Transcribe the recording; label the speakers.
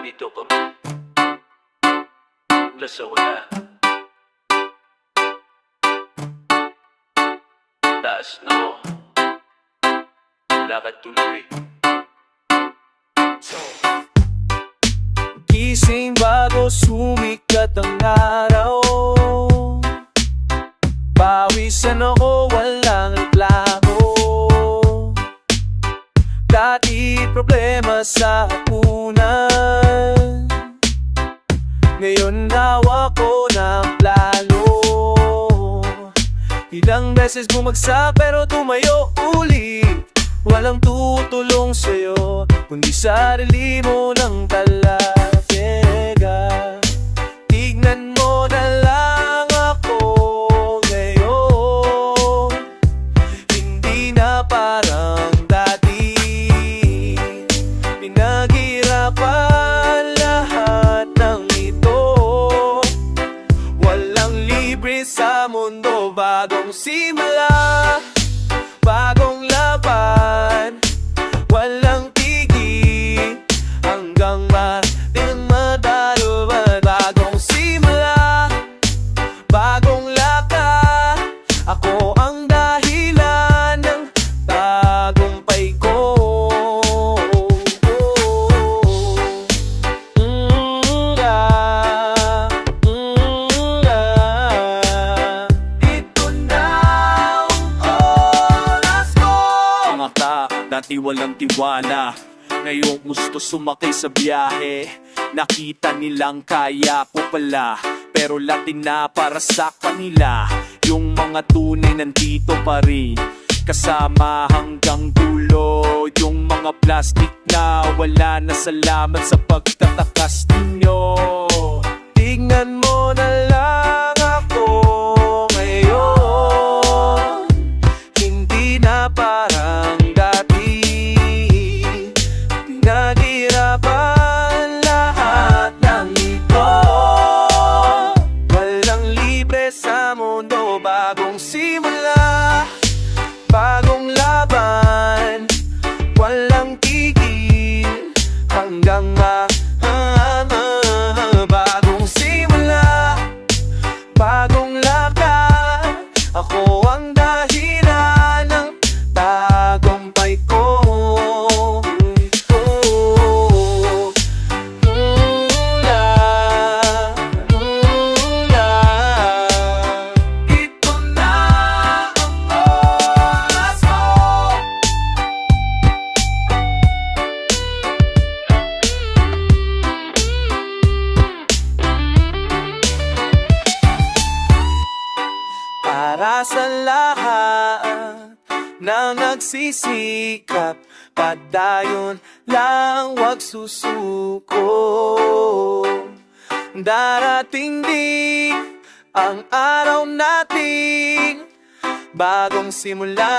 Speaker 1: Nandito kami mula sa wala. Taas na ako, lakad tuloy.
Speaker 2: Gising bago sumikat ang araw, pawisan ako, walang reklamo. Dati problema sa hapunan, ngayon hawak ko ng plano. Ilang beses bumagsak pero tumayo ulit. Walang tutulong sa'yo, kundi sarili mo ng talaga. Tignan mo na lang ako ngayon, hindi na parang dati. Pinaghirapan lahat ng ito, walang libre sa mundo. Bagong simula, bagong laban, walang tigil hanggang marating ang matalo. Bagong simula, bagong lakad, ako ang dahilan ng tagumpay ko. Dati walang tiwala, ngayon gusto sumakay sa biyahe. Nakita nilang kaya ko pala, pero Latin na para sa kanila. Yung mga tunay nandito pa rin, kasama hanggang dulo. Yung mga plastic na wala na, salamat sa pagtatakas ninyo. Tingnan mo na lang ako ngayon, hindi na parang pinaghirapan lahat ng ito, walang libre sa mundo. Bagong simula, bagong laban, walang tigil hanggang bagong simula, bagong lakad, ako ang dahilan ng tagumpay ko. Para sa lahat na nagsisikap, padayon lang, wag susuko. Darating din ang araw nating bagong simula.